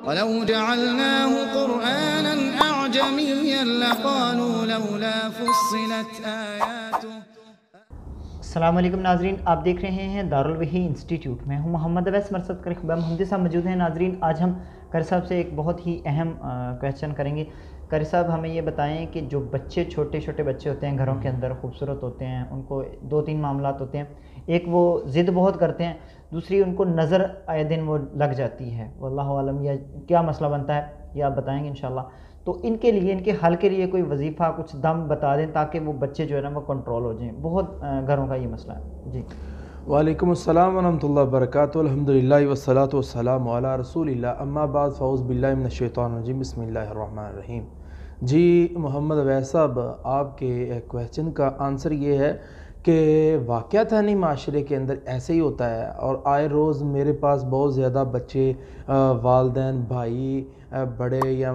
وَلَوْ جَعَلْنَاهُ قُرْآنًا أَعْجَمِيًّا لَقَالُوا لَوْلَا فُصِّلَتْ آيَاتُهُ۔ السلام علیکم ناظرین، آپ دیکھ رہے ہیں دارالوحی انسٹیٹیوٹ۔ میں ہوں محمد اویس، مرصد کر خبر محمد صاحب موجود ہیں۔ ناظرین، آج ہم قاری صاحب سے ایک بہت ہی اہم کویسچن کریں گے۔ قاری صاحب ہمیں یہ بتائیں کہ جو بچے چھوٹے چھوٹے بچے ہوتے ہیں، گھروں کے اندر خوبصورت ہوتے ہیں، ان کو دو تین معاملات ہوتے ہیں۔ ایک وہ ضد بہت کرتے ہیں، دوسری ان کو نظر آئے دن وہ لگ جاتی ہے، واللہ عالم یا کیا مسئلہ بنتا ہے یہ آپ بتائیں گے انشاءاللہ۔ تو ان کے لیے، ان کے حل کے لیے کوئی وظیفہ کچھ دم بتا دیں تاکہ وہ بچے جو ہے نا وہ کنٹرول ہو جائیں۔ بہت گھروں کا یہ مسئلہ ہے جی۔ وعلیکم السلام ورحمۃ اللہ وبرکاتہ۔ الحمدللہ والصلاۃ والسلام علی رسول اللہ، اما بعد فاعوذ باللہ من الشیطان الرجیم، بسم اللہ الرحمن الرحیم۔ جی محمد اویس صاحب، آپ کے کویسچن کا آنسر یہ ہے کہ واقعتاً معاشرے کے اندر ایسے ہی ہوتا ہے، اور آئے روز میرے پاس بہت زیادہ بچے، والدین، بھائی، بڑے یا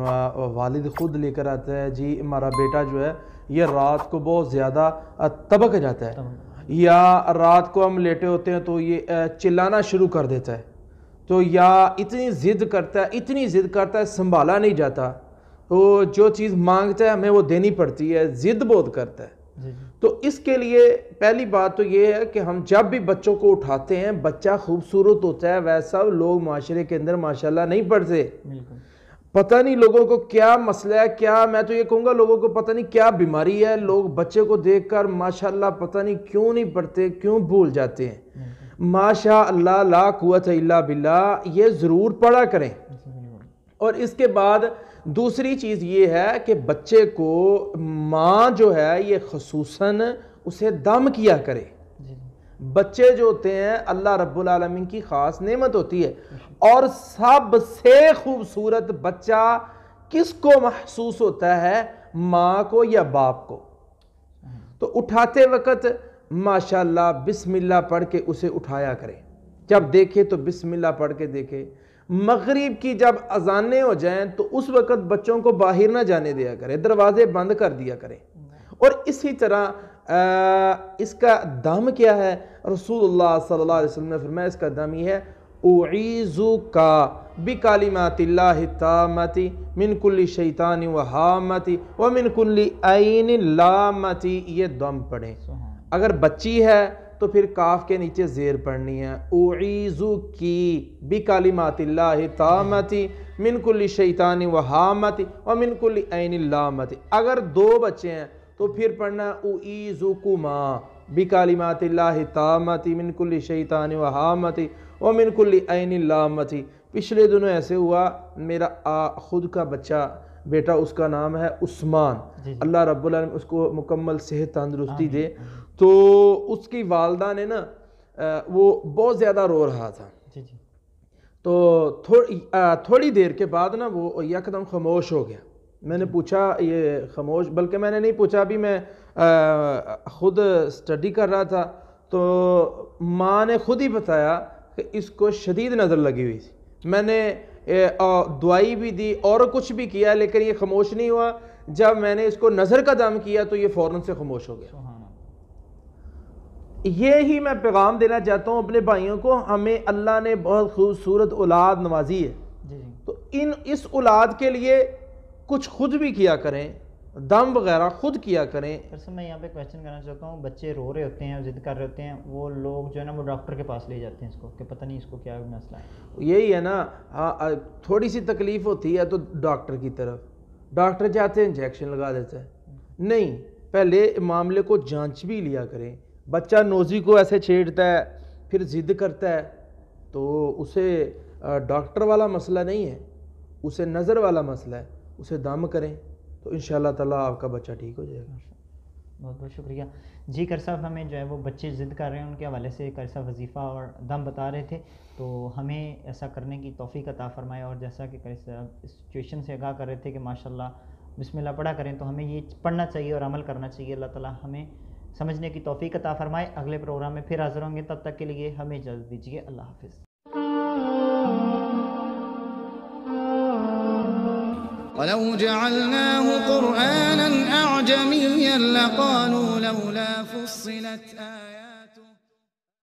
والد خود لے کر آتا ہے، جی ہمارا بیٹا جو ہے یہ رات کو بہت زیادہ تبک جاتا ہے، یا رات کو ہم لیٹے ہوتے ہیں تو یہ چلانا شروع کر دیتا ہے، تو یا اتنی ضد کرتا ہے سنبھالا نہیں جاتا، تو جو چیز مانگتا ہے ہمیں وہ دینی پڑتی ہے، ضد بہت کرتا ہے۔ تو اس کے لیے پہلی بات تو یہ ہے کہ ہم جب بھی بچوں کو اٹھاتے ہیں، بچہ خوبصورت ہوتا ہے، ویسا لوگ معاشرے کے اندر ماشاءاللہ نہیں پڑھتے۔ پتہ نہیں لوگوں کو کیا مسئلہ ہے، کیا میں تو یہ کہوں گا لوگوں کو پتہ نہیں کیا بیماری ہے، لوگ بچے کو دیکھ کر ماشاءاللہ پتہ نہیں کیوں نہیں پڑھتے، کیوں بھول جاتے ہیں۔ ماشاءاللہ لا قوت الا باللہ، یہ ضرور پڑھا کریں۔ اور اس کے بعد دوسری چیز یہ ہے کہ بچے کو ماں جو ہے یہ خصوصاً اسے دم کیا کرے۔ بچے جو ہوتے ہیں اللہ رب العالمین کی خاص نعمت ہوتی ہے، اور سب سے خوبصورت بچہ کس کو محسوس ہوتا ہے؟ ماں کو یا باپ کو۔ تو اٹھاتے وقت ماشاءاللہ بسم اللہ پڑھ کے اسے اٹھایا کرے، جب دیکھے تو بسم اللہ پڑھ کے دیکھے۔ مغرب کی جب اذانیں ہو جائیں تو اس وقت بچوں کو باہر نہ جانے دیا کرے، دروازے بند کر دیا کرے۔ اور اسی طرح اس کا دم کیا ہے؟ رسول اللہ صلی اللہ علیہ وسلم نے فرمایا اس کا دم یہ ہے، اعیذک بکلمات اللہ التامۃ من کل شیطان وہامۃ ومن کل عین لامۃ۔ یہ دم پڑھیں۔ اگر بچی ہے تو پھر کاف کے نیچے زیر پڑھنی ہے، اعیذک بکلمات اللہ التامۃ من کل شیطان وہامۃ ومن کل عین لامۃ۔ اگر دو بچے ہیں تو پھر پڑھنا اعیذکما بکلمات اللہ التامۃ من کل شیطان وہامۃ ومن کل عین لامۃ۔ پچھلے دنوں ایسے ہوا، میرا خود کا بچہ بیٹا، اس کا نام ہے عثمان، اللہ رب العالمین اس کو مکمل صحت تندرستی دے، تو اس کی والدہ نے نا وہ بہت زیادہ رو رہا تھا، تو تھوڑی دیر کے بعد نا وہ یکدم خاموش ہو گیا۔ میں نے پوچھا یہ خاموش، بلکہ میں نے نہیں پوچھا، ابھی میں خود اسٹڈی کر رہا تھا، تو ماں نے خود ہی بتایا کہ اس کو شدید نظر لگی ہوئی تھی۔ میں نے دوائی بھی دی اور کچھ بھی کیا، لیکن یہ خاموش نہیں ہوا۔ جب میں نے اس کو نظر کا دم کیا تو یہ فوراً سے خاموش ہو گیا۔ یہی میں پیغام دینا چاہتا ہوں اپنے بھائیوں کو، ہمیں اللہ نے بہت خوبصورت اولاد نوازی ہے، تو اس اولاد کے لیے کچھ خود بھی کیا کریں، دم وغیرہ خود کیا کریں۔ میں یہاں پہ کویسچن کرنا چاہتا ہوں، بچے رو رہے ہوتے ہیں، ضد کر رہے ہوتے ہیں، وہ لوگ جو ہے نا وہ ڈاکٹر کے پاس لے جاتے ہیں اس کو کہ پتہ نہیں اس کو کیا مسئلہ ہے۔ یہی ہے نا، تھوڑی سی تکلیف ہوتی ہے تو ڈاکٹر کی طرف، ڈاکٹر جاتے ہیں انجیکشن لگا دیتا ہے۔ نہیں، پہلے معاملے کو جانچ بھی لیا کریں۔ بچہ نوزی کو ایسے چھیڑتا ہے، پھر ضد کرتا ہے، تو اسے ڈاکٹر والا مسئلہ نہیں ہے، اسے نظر والا مسئلہ ہے، اسے دم کریں تو انشاءاللہ تعالیٰ آپ کا بچہ ٹھیک ہو جائے گا۔ بہت بہت شکریہ جی۔ قاری صاحب ہمیں جو ہے وہ بچے ضد کر رہے ہیں، ان کے حوالے سے قاری صاحب وظیفہ اور دم بتا رہے تھے، تو ہمیں ایسا کرنے کی توفیق عطا فرمائے۔ اور جیسا کہ قاری صاحب اس سچویشن سے آگاہ کر رہے تھے کہ ماشاءاللہ بسم اللہ پڑھا کریں، تو ہمیں یہ پڑھنا چاہیے اور عمل کرنا چاہیے۔ اللہ تعالیٰ ہمیں سمجھنے کی توفیق عطا فرمائے۔ اگلے پروگرام میں پھر حاضر ہوں گے، تب تک کے لیے ہمیں اجازت دیجیے، اللہ حافظ۔ وَلَوْ جَعَلْنَاهُ قُرْآنًا أَعْجَمِيًّا لَقَالُوا لَوْلَا فُصِّلَتْ آيَاتُهُ۔